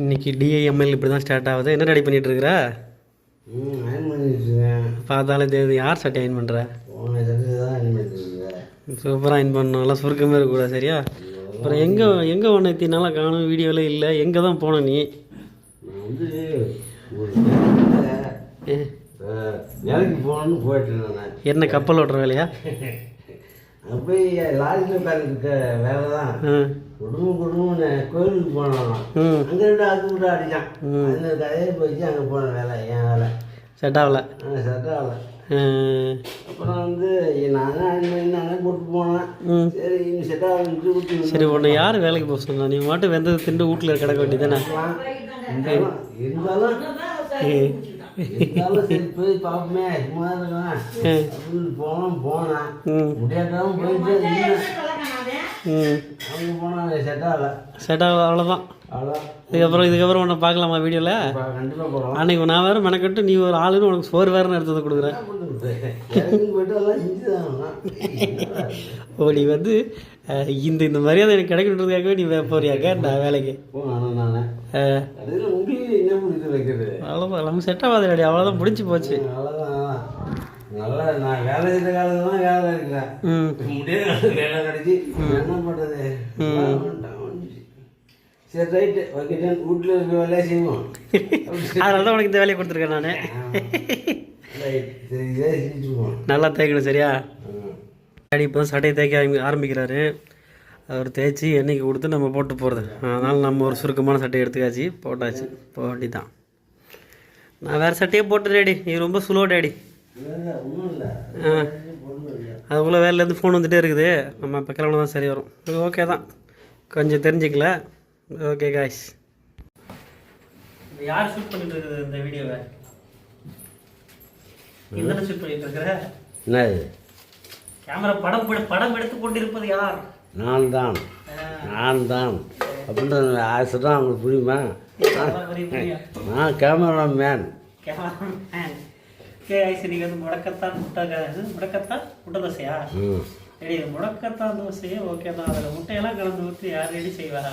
இன்றைக்கி டிஐஎம்எல் இப்படி தான் ஸ்டார்ட் ஆகுது. என்ன ரெடி பண்ணிகிட்ருக்குற? அயன் பண்ணிட்டுருக்கேன். பார்த்தாலே தெரியுது. யார் சட்டை அயன் பண்ணுற? உன்னை சட்டை தான் அயன் பண்ணிட்டுருக்கேன். சூப்பராக அயன் பண்ணணும், நல்லா சுருக்கமே இருக்கக்கூடாது. சரியா? அப்புறம் எங்கே ஒன்று எத்தினால காணும், வீடியோவில் இல்லை. எங்கே தான் போன நீ? நான் வந்து ஒரு வேலைக்கு போகணுன்னு போயிட்டேன். நான் என்ன கப்பல் ஓட்டுற வேலையா? போய் லாரியில் உட்காந்துருக்க வேலை தான். குடும்பம்னு கோயிலுக்கு போனோம். அங்கே ரெண்டு அது கூட அடித்தான். அந்த கதையை போயிட்டு அங்கே போன வேலை என் வேலை செட் ஆகலை. செட் ஆகலை. அப்புறம் வந்து நானே போட்டு போனேன். சரி இன்னும் செட் ஆகலன்னு. சரி, உன்னை யார் வேலைக்கு போக சொன்னா? நீ மட்டும் வெந்தது திண்டு வீட்டில் கிடக்க வேண்டியதானே? இருந்தாலும் சரி போய் பார்ப்போமே, சும்மா இருக்கலாம் அப்படின்னு போனேன். முடியாட்டாலும் போயிட்டு அவங்க போனாங்க. செட் ஆகலை. அவ்வளோதான். இதுக்கப்புறம் உன்னை பார்க்கலாமா வீடியோவில்? கண்டிப்பாக போகலாம். அன்றைக்கி நான் வேறு மெனக்கட்டு நீ ஒரு ஆளுன்னு உனக்கு சோறு வேறுன்னு எடுத்து கொடுக்குறேன். போயிட்டு எல்லாம் செஞ்சுதான். ஓ, நீ வந்து இந்த மரியாதை எனக்கு கிடைக்கணுன்றதுக்காகவே நீ போறியாக்கா நான் வேலைக்கு? அவ்வளோதான், நம்ம செட் ஆகாது. அவ்வளோதான், முடிஞ்சு போச்சு. அவ்வளோதான். நல்லா நான் வேலை செய்கிற காலத்துலாம் வேலை இருக்கிறேன். முடியாத வேலை கிடைச்சி என்ன பண்ணுறது? சரி ரைட்டு, ஓகே. வீட்டில் இருக்க வேலையை செய்வோம். அதனால தான் உனக்கு இந்த வேலையை கொடுத்துருக்கேன் நான். சரி இதே செஞ்சுக்குவோம். நல்லா தேய்க்கணும். சரியா? டாடி இப்போ தான் சட்டையை தேய்க்க ஆரம்பிக்கிறாரு. அவர் தேய்ச்சி எண்ணெய்க்கு கொடுத்து நம்ம போட்டு போகிறது. அதனால் நம்ம ஒரு சுருக்கமான சட்டையை எடுத்துக்காச்சு, போட்டாச்சு. போட்டி தான். நான் வேறு சட்டையே போட்டு டேடி. நீ ரொம்ப ஸ்லோ டேடி. அதுக்குள்ளே வேலையிலேருந்து ஃபோன் வந்துகிட்டே இருக்குது. நம்ம இப்போ கிளம்புனா தான் சரி வரும். இது ஓகே தான், கொஞ்சம் தெரிஞ்சுக்கல. Okay guys. யார் ஷூட் பண்ணிட்டு இருக்குது இந்த வீடியோவை? என்ன ஷூட் பண்ணிட்டு இருக்கிற? என்னது கேமரா படம் எடுத்து கொண்டிருப்பது யார்? நான் தான் அப்படின்ற ஆசை தான் அவங்களுக்கு புரியுமா? நான் கேமரா மேன். நீங்கள் வந்து முடக்கத்தான் முட்டை தோசையா? சரி, முடக்கத்தான் தோசையே ஓகே தான். அதில் முட்டையெல்லாம் கலந்து ஊற்றி யார் ரெடி செய்வாரா?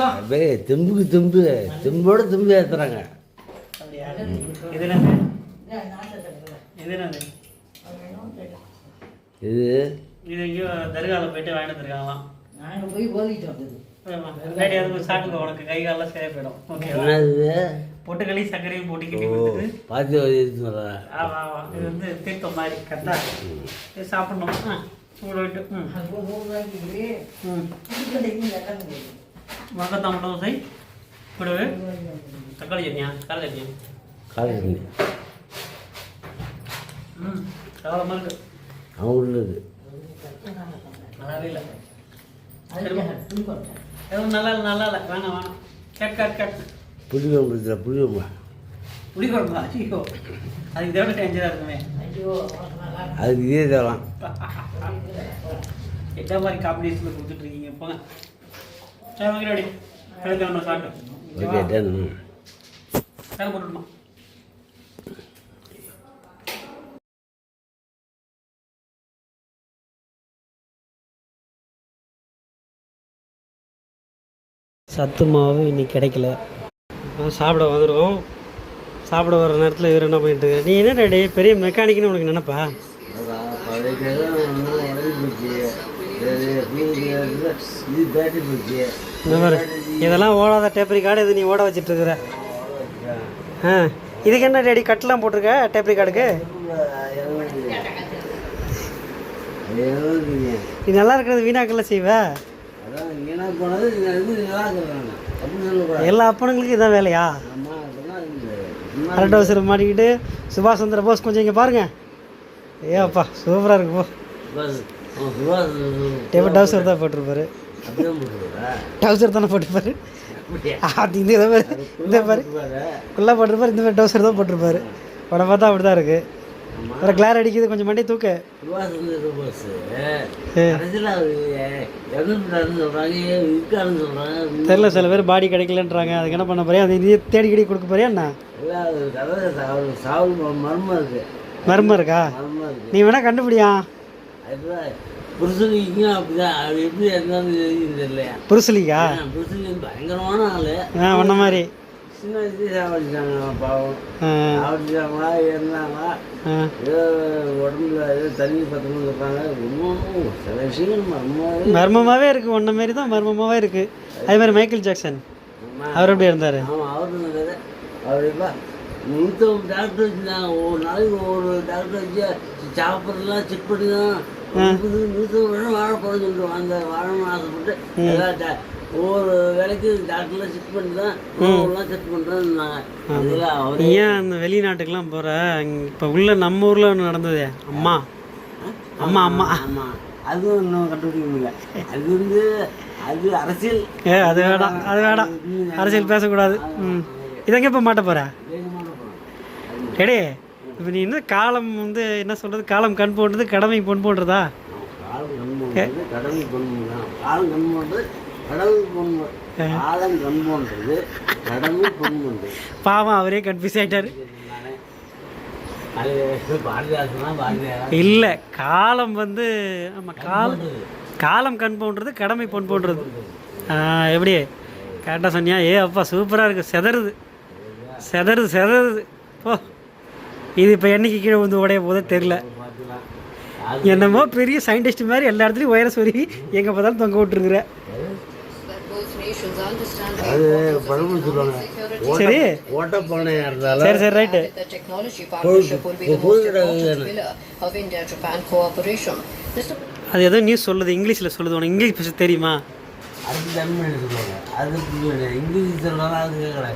அப்படியே தெம்போடு தெம்பு ஏற்றுறாங்க. அப்படியா? இது என்னது? இது எங்கேயோ தர்காவில் போயிட்டு வாங்கிட்டு வந்துருக்காங்களாம். நாங்கள் போய் ஓதிட்டு அது சாப்பிட்டு உனக்கு கை காலெல்லாம் சரியாக போயிடும். ஓகே. பொட்டுக்களி சர்க்கரையும் போட்டு கிட்டி கொடுத்துட்டு பார்த்து. ஆமாம் ஆமாம், இது வந்து தீர்த்தம் மாதிரி கரெக்டா இது சாப்பிட்ணும். சூட விட்டு முடக்கத்தான் முட்டை தோசை கூடவே தக்காளி சட்னியா கார சட்னி கவலமாக இருக்கு. அவங்களுக்கு நல்லாவே இல்லை. எதுவும் நல்லா இல்லை. வேணாம் கேட் புளிக்குழம்பா ஐயோ, அதுக்கு இதோட டேஞ்சராக இருக்குமே. அதுக்கு இதே தரலாம். எந்த மாதிரி காம்பினேஷனில் கொடுத்துட்ருக்கீங்க? போங்க. சரி ஓகே ரெடி. கிடைக்கணும் சாப்பிட்டு. Okay done. வேலை போட்டுருமா? சத்து மாவு இன்னைக்கு கிடைக்கல. சாப்பிட வந்துடுவோம். சாப்பிட வர நேரத்தில் இவர் என்ன பண்ணிட்டு இருக்க? நீ என்ன ரெடி பெரிய மெக்கானிக்னு உனக்கு நினைப்பா? இந்த மாதிரி இதெல்லாம் ஓடாத டேப்ரி கார்டு. இது நீ ஓட வச்சிட்ருக்குற. இதுக்கு என்ன ரெடி கட்டெலாம் போட்டிருக்க டேப்ரி கார்டுக்கு? நீ நல்லா இருக்கிறது வீணாக்கெல்லாம் செய்வ. எல்லா அப்பனுங்களுக்கும் இதான் வேலையா? அரட்டை அவசரம் மாட்டிக்கிட்டு சுபாஷ் சந்திர போஸ் கொஞ்சம் இங்கே பாருங்க. ஏப்பா சூப்பராக இருக்கு. போ டவுசர் தான் போட்டிருப்பாரு. டவுசர் தானே போட்டிருப்பாரு. அது இந்த பாரு ஃபுல்லாக போட்டிருப்பாரு. இந்த மாதிரி டவுசர் தான் போட்டிருப்பாரு. படம் பார்த்தா அப்படி தான் இருக்குது. வேறு கிளார் அடிக்குது. கொஞ்சம் மண்டி தூக்க. தெரில, சில பேர் பாடி கிடைக்கலன்றாங்க. அதுக்கு என்ன பண்ண போறியா? அது நீ தேடி கொடுக்க போறியா என்ன? மர்மம் இருக்கா? நீ வேணா கண்டுபிடியா? புருஷலிக்கும் அப்படிதான். அது எப்படி இருந்தாலும் தெரியலையா? புருசலிக்கா? புருஷலி பயங்கரமான ஆள். ஒன்ன மாதிரி சின்ன வயசுலேயே சாவடிச்சாங்க. பாவம் சாவடிச்சாங்களா இருந்தாங்களா ஏதோ உடம்புல ஏதோ தண்ணி பத்தணும்னு இருப்பாங்க. ஒன்றும் சில விஷயங்கள் மர்மமாகவே இருக்குது. ஒன்றை மாரி தான் மர்மமாகவே இருக்குது. அதே மாதிரி மைக்கேல் ஜாக்சன் அவர் எப்படி இருந்தார்? ஆமாம், அவரு அவர் இப்போ 100 டாக்டர் வச்சுருந்தாங்க. ஒவ்வொரு நாளைக்கு ஒவ்வொரு டாக்டர் வச்சு சாப்பிட்றதுலாம் செக் பண்ணி தான் 100 வருடம் வாழ போகிறேன்னு சொல்லிட்டு அந்த வாழணும்னு ஆசைப்பட்டு எல்லா ஒவ்வொரு வேலைக்கு டாக்டர்லாம் செக் பண்ணி தான் உணவுலாம் செக் பண்ணுறேன்னாங்க. அதெல்லாம் அவர் ஏன் அந்த வெளிநாட்டுக்கெல்லாம் போகிற இப்போ உள்ள நம்ம ஊரில் ஒன்று நடந்ததே அம்மா அம்மா அம்மா ஆமாம், அதுவும் இன்னும் கண்டுபிடிக்க முடியல. அது வந்து அது அரசியல். அது வேடாம், அது வேடாம், அரசியல் பேசக்கூடாது. இதங்க இப்போ மாட்ட போகிற டேடே? இப்போ நீ என்ன காலம் வந்து என்ன சொல்கிறது, காலம் கண் போன்றது கடமை பொன் போன்றதா? காலம் கண் போன்றது கடமை பொன் போன்றது. காலம் கண் போன்றது கடமை பொன் காலம் கண் போன்றது கடமை பொன் போன்றது. பாவம் அவரே கன்ஃபியூஸ் ஆகிட்டாரு. பாரதியாசனா இல்லை, காலம் வந்து ஆமாம், காலம் கண் போன்றது கடமை பொன் போன்றது. எப்படி கரெக்டாக சொன்னியா? அப்பா சூப்பராக இருக்குது. செதறுது ஓ. இது இப்போ என்னைக்கு கீழே வந்து உடைய போதே தெரில. என்னமோ பெரிய சயின்டிஸ்ட் மாதிரி எல்லா இடத்துலையும் உயர சொல்லி எங்கே பார்த்தாலும் தொங்க விட்டுருக்குற. அது பழமொழி சொல்லுவாங்க. சரி ஓட்டப்பானையாக இருந்தாலும் சரி ரைட்டு. அது ஏதோ நியூஸ் சொல்லுது, இங்கிலீஷில் சொல்லுது. உனக்கு இங்கிலீஷ் பேச தெரியுமா? அது தமிழ் சொல்லுவாங்க. அது இங்கிலீஷ் சொன்னாலும் அது கேட்கல.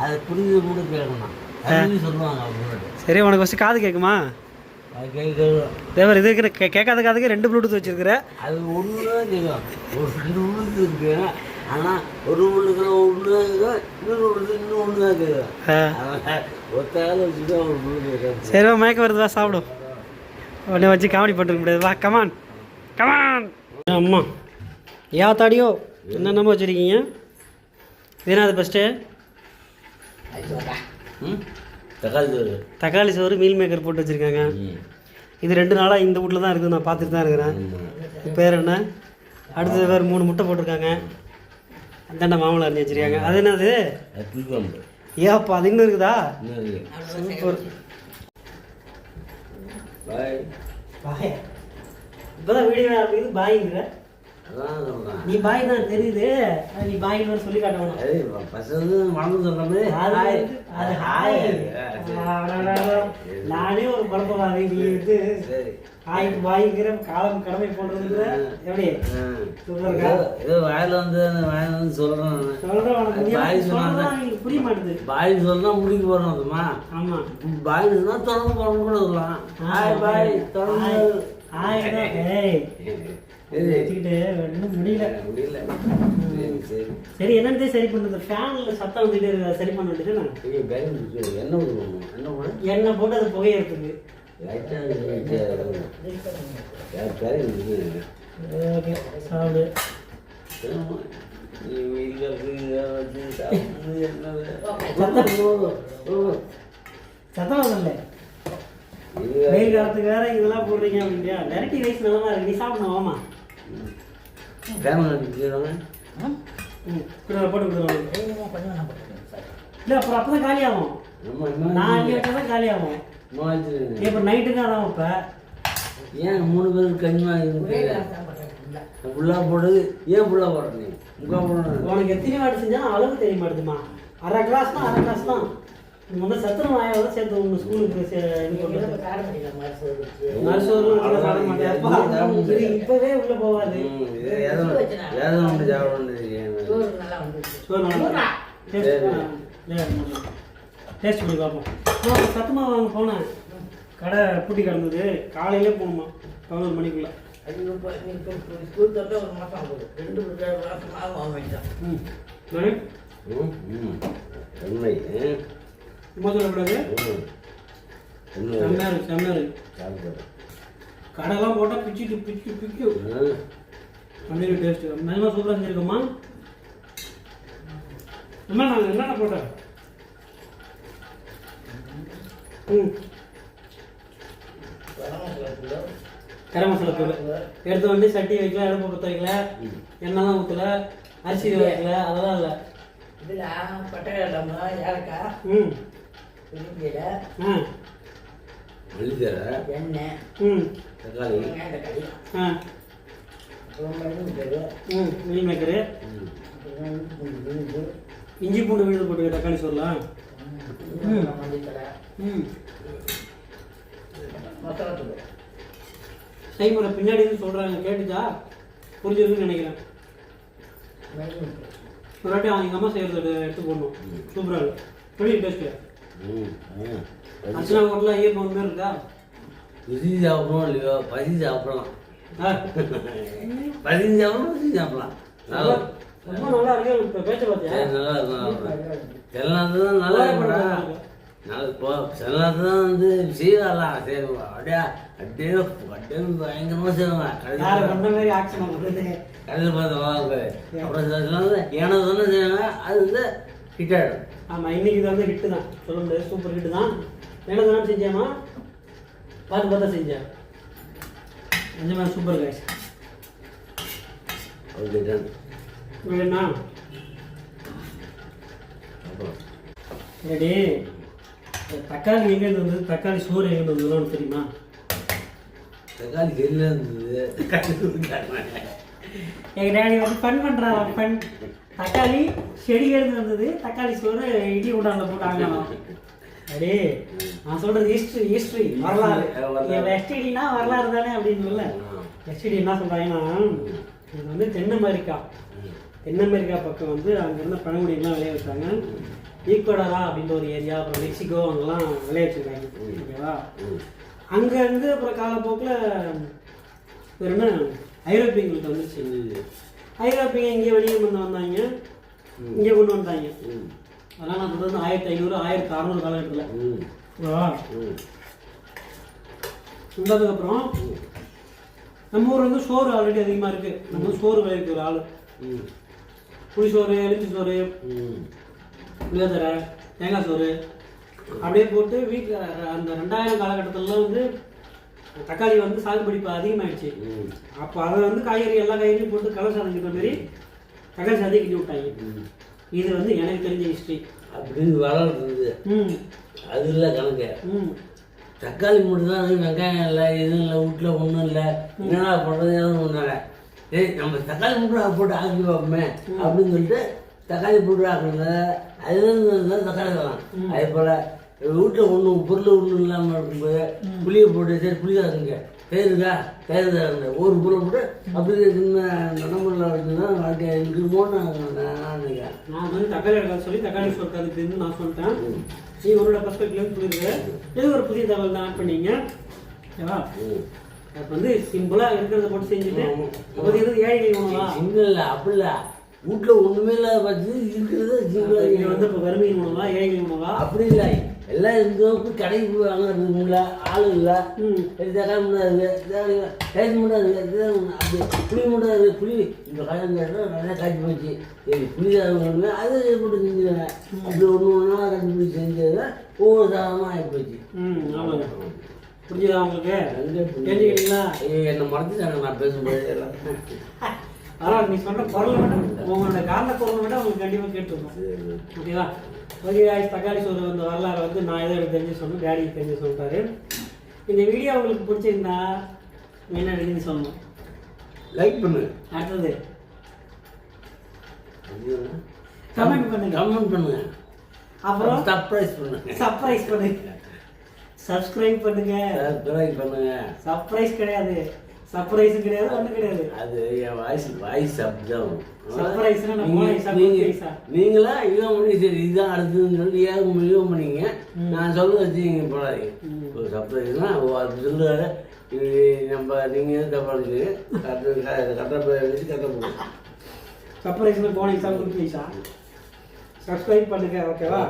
அது புரிஞ்சு கூட கேட்கணும். தமிழ் சொல்லுவாங்க அப்படின்னு. சரி, உனக்கு ஃபஸ்ட்டு காது கேட்குமா? அது கேட்கணும். தேவர் இது இருக்கிற கேட்காத காதுக்கு 2 ப்ளூடூத் வச்சுருக்குற. அது ஒன்று தான் கேட்கும். ஒரு 2 ப்ளூடூத் இருக்கு. ஆனால் ஒரு ஒன்றுக்கு ஒன்று தான் இன்னும் ஒன்று தான் கேட்கும். ஒத்தாலும் வச்சுட்டு ஒரு ப்ளூடூத் கேட்கும். சரி, மயக்கம் வருது, வா சாப்பிடும். உடனே வச்சு காமெடி பண்ணிருக்க முடியாது. வா கமான். அம்மா தாடியோ என்னென்னமோ வச்சுருக்கீங்க. இதுனா ஃபஸ்ட்டு தக்காளி சோறு மீல் மேக்கர் போட்டு வச்சுருக்காங்க. இது 2 நாளாக இந்த வீட்டில் தான் இருக்குது, நான் பார்த்துட்டு தான் இருக்கிறேன். பேர் என்ன? அடுத்தது வேறு 3 முட்டை போட்டிருக்காங்க. அந்தாண்ட மாமலை அரிஞ்சு வச்சுருக்காங்க. அது என்னது? அப்பா அது இன்னும் இருக்குதா? சூப்பர். இப்போதான் வீடியோ இருக்குது பாய்ங்கிற. நீ பாய் தான் தெரியுது. நீ பாய்னு சொல்லி காட்டணும். நானே ஒரு குழப்பம். நீ வந்து ஆய்க்கு பாய்ங்கிற காலம் கடமை போடுறதுங்கிற எப்படி வாயில வந்து சொல்றேன். புரிய மாட்டேது. பாய் சொன்னா முடிக்க போறோம்மா. ஆமா, பாய் சொன்னா தொடர்ந்து போறோம் கூட இருக்கலாம். பாய் தொடர்ந்து முடியல. சரி, என்னன்னு சரி பண்ணுறது. ஃபேனில் சத்தம் வந்துட்டு சரி பண்ண வேண்டியது. எண்ணெய் போட்டு அது புகையிறதுக்கு. ஓகே, சாப்பிடு. சத்தம் வரல. வெயில் காலத்துக்கு வேற இதெல்லாம் போடுறீங்க அப்படின்றியா? வெரைட்டி ரைஸ் நல்லா இருக்கு. நீ சாப்பிடணும். ஆமா, போட்டு கொடுத்துருவாங்க. இல்லை, அப்புறம் அப்போ தான் காலி ஆகும். நான் அங்கே வச்சா தான் காலி ஆகும். இப்போ நைட்டுக்கு அதான் இப்போ. ஏன் 3 பேருக்கு கஞ்சிமா ஃபுல்லாக போடுறது? ஏன் ஃபுல்லாக போடுறது? உனக்கு எத்தனை வாட்டி செஞ்சாலும் அளவு தெரிய மாட்டேதுமா. 1/2 கிளாஸ் தான், 1/2 கிளாஸ் தான். முதல் சத்துணவு ஆயாவோட சேர்த்து ஒன்று ஸ்கூலுக்கு இப்பவே உள்ள போகாது. டேஸ்ட் பண்ணி பார்ப்போம். சத்துமா வாங்க போனேன், கடை பூட்டி கிடந்தது. காலையிலே போகணுமா 11 மணிக்குள்ள. ஸ்கூல் தவிர 1 மாதம் ஆகுது. 2 மாதம் வாங்க வைத்தான். உண்மை சொல்லக்கூடாது. கடைலாம் போட்டால் பிச்சு பன்னீர் டேஸ்ட்டு நிஜமாக சூப்பராக செஞ்சுருக்கோம்மா. அம்மா நாங்கள் என்னென்ன போட்டோம்? கரம் மசாலா தூள் எடுத்து வந்து சட்டி வைக்கல, அடுப்பு பற்ற வைக்கல, எண்ணெய் தான் ஊற்றல, அரிசி வைக்கல, அதெல்லாம் இல்லை. இதில் பட்டை லவங்கம், ஏலக்காய், உருப்பியலை, மல்லித்தலை, எண்ணெய், தக்காளி, வெங்காயம், தக்காளி, அப்புறம் மீன் மேக்கரு, விழுது, இஞ்சி பூண்டு விழுது போட்டு தக்காளி சொல்லலாம். மல்லித்தலை, மசாலா தூள். செய்முறை பின்னாடி சொல்கிறாங்க, கேட்டுச்சா? புரிஞ்சிருக்குன்னு நினைக்கிறேன். ஒரு வாட்டி அவங்க அம்மா செய்கிறது எடுத்து போடணும். சூப்பராக இருக்கும். எப்படி டேஸ்ட்டு? அர்ச்சனா ஹோட்டலில் ஐயப்பா மாதிரி இருக்கா? ருசி சாப்பிடணும் இல்லையோ, பசி சாப்பிடலாம். பசி சாப்பிடணும், ருசி சாப்பிடலாம். ரொம்ப நல்லா இருக்கு. இப்போ பேச்ச பார்த்தியா? நல்லா இருக்கும். சில நேரத்துல தான் நல்லா இருக்கும். இப்போ சில நேரத்துல தான் வந்து செய்யலாம். சரி அப்படியே அப்படியே அப்படியே பயங்கரமாக செய்வாங்க. மாதிரி ஆக்ஷன் பண்ணுறது கடையில் பார்த்து வாங்க. அப்புறம் சில நேரத்தில் ஏனோ தானே செய்வாங்க, அது வந்து ஹிட் ஆகிடும். ஆமாம், இன்னைக்கு இது வந்து ஹிட்டு தான் சொல்ல முடியாது. சூப்பர் ஹிட்டு தான். என்ன தானே செஞ்சேம்மா? பார்த்து பார்த்தா செஞ்சேன். நிஜமா சூப்பர் கைஸ். Okay done. வேணா அப்புறம் ரெடி. தக்காளி எங்கேருந்து வந்தது? தக்காளி சோறு எங்கேருந்து வந்ததுன்னு தெரியுமா? தக்காளி செல்லில் இருந்தது. எங்கள் டேடி வந்து ஃபன் பண்ணுறாங்க. ஃபன் தக்காளி செடியிலேருந்து வந்தது. தக்காளி சோறு இடி உண்டான போட்டாங்க. அடே நான் சொல்கிறது ஹிஸ்ட்ரி வரலாறு. எஸ்டிடினா வரலாறு தானே அப்படின்னு. எஸ்டிடி என்ன சொல்கிறாங்கன்னா, இது வந்து தென் அமெரிக்கா பக்கம் வந்து அங்கே இருந்த பழங்குடியெல்லாம் விளைய வச்சாங்க. ஈக்குவடரா அப்படின்ற ஒரு ஏரியா, அப்புறம் மெக்சிகோ, அங்கெல்லாம் விளைய வச்சுருக்காங்க. ஓகேவா? அங்கேருந்து அப்புறம் காலப்போக்கில் வேறு என்ன ஐரோப்பியங்களுக்கு வந்துச்சு. ஐரோப்பியங்க இங்கே வணிகம் பண்ண வந்தாங்க, இங்கே கொண்டு வந்தாங்க. அதெல்லாம் நான் சொல்கிறது 1500 1600 காலகட்டத்தில். ஓகேவா? வந்ததுக்கப்புறம் நம்ம ஊர் வந்து சோறு ஆல்ரெடி அதிகமாக இருக்குது. நம்ம சோறு விளைவிக்கிற ஒரு ஆள். புளிசோறு, எலும்பி சோறு, புளியோதரை, தேங்காய் சோறு அப்படியே போட்டு வீட்டில் அந்த 2000 காலகட்டத்திலலாம் வந்து தக்காளி வந்து சாகுபடி இப்போ அதிகமாகிடுச்சு. அப்போ அதை வந்து காய்கறி எல்லா காய்கறியும் போட்டு கலர் சாதம் கிட்ட மாரி தக்காளி சாதம் கிண்டி விட்டாங்க. இது வந்து எனக்கு தெரிஞ்ச ஹிஸ்ட்ரி. அப்படின்னு வளர்றது அது இல்லை கணக்கு. தக்காளி மட்டும் தான், வெங்காயம் இல்லை, எதுவும் இல்லை, வீட்டில் ஒன்றும் இல்லை, என்னடா பண்ணுறது எதுவும் ஒன்றாங்க. ஏய் நம்ம தக்காளி மட்டும் போட்டு ஆக்கி பார்ப்போமே அப்படின்னு சொல்லிட்டு தக்காளி போட்டு ஆக்குறது. அதுதான் தக்காளி தரலாம். அதே போல் வீட்டில் ஒன்றும் பொருள் ஒன்றும் இல்லாமல் இருக்கும்போது புளியை போட்டு சரி புளி தாக்குங்க தேருக்கா தேர் தரங்க ஒரு பொருளை போட்டு அப்படி சின்ன நடைமுறையில் வச்சுன்னா வாழ்க்கை இருக்குமோன்னு நான் நினைக்கிறேன். நான் வந்து தக்காளி எடுக்க சொல்லி தக்காளி சோறு அதுக்கு நான் சொல்லிட்டேன். நீ உங்களோட பர்ஸ்பெக்டிவ்லேருந்து சொல்லியிருக்கு. இது ஒரு புதிய தகவல் தான் ஆட் பண்ணீங்க. ஓகேவா? அப்போ வந்து சிம்பிளாக இருக்கிறத போட்டு செஞ்சுட்டு அப்போ இது ஏழை உணவா? சிம்பிள் இல்லை, அப்படி இல்லை. வீட்டில் ஒன்றுமே இல்லாத பார்த்து இருக்கிறது சிம்பிளாக வந்து இப்போ வறுமை உணவா ஏழை உணவா? அப்படி இல்லை. எல்லாம் இருந்தவங்க கடைக்கு போய் வாங்குறதுங்களா ஆள் இல்லை. தக்காளி முடியாது, தேய்ச்சி முடியாது, அப்படி புளி முடியாது. புளி இப்போ கல்யாணம் நிறையா காய்ச்சி போச்சு. சரி புளி சாதம் அதை போட்டு செஞ்சுருங்க. அப்படி ஒன்று ஒன்றா கட்டி போய் செஞ்சது ஒவ்வொரு சாதமாக ஆகி போச்சு. ஆமாங்க, புரிஞ்சுதா உங்களுக்கு? தெரிஞ்சுக்கிட்டீங்களா? என்னை மறந்துட்டாங்க நான் பேசும்போது எல்லாம். அதான் நீ சொன்ன குரல் மட்டும் உங்களோட காரண குரல் மட்டும் உங்களுக்கு கண்டிப்பாக கேட்டுருக்கோம். ஓகேவா? ஓகே தக்காளி சோறு வந்து வரலாறு வந்து நான் எதோ எனக்கு தெரிஞ்சு சொன்னேன், டேடிக்கு தெரிஞ்சு சொல்லிட்டாரு. இந்த வீடியோ உங்களுக்கு பிடிச்சிருந்தா என்ன எழுதி சொல்லணும்? லைக் பண்ணு. அடுத்தது கமெண்ட் பண்ணுங்க. அப்புறம் சர்ப்ரைஸ் பண்ணுங்க. சப்ஸ்கிரைப் பண்ணுங்க. சர்ப்ரைஸ் கிடையாது, சர்ப்ரைஸும் கிடையாது, ஒன்றும் கிடையாது. அது என் வாய்ஸ் சப்தம். நீங்களா இவன் பண்ணி சரி இதுதான் அடுத்ததுன்னு சொல்லி இவன் பண்ணீங்க. நான் சொல்ல வச்சு நீங்கள் போடாதீங்க. ஒரு சர்ப்ரைஸ்னா அது சொல்லுவாரு. நம்ம நீங்கள் தப்பாடுச்சு கரெக்டாக போடுங்க. சர்ப்ரைஸ்னா போனீங்க சர்ப்ரைஸா? சப்ஸ்கிரைப் பண்ணுங்க. ஓகேவா?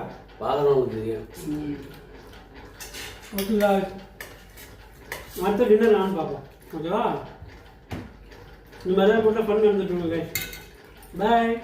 பார்க்கணும் தெரியும். ஓகேவா? அடுத்த டின்னர் நான் பார்ப்போம். ஓகேவா? இந்த மாதிரி தான் போட்டால் ஃபன் நடந்துட்டு பாய்.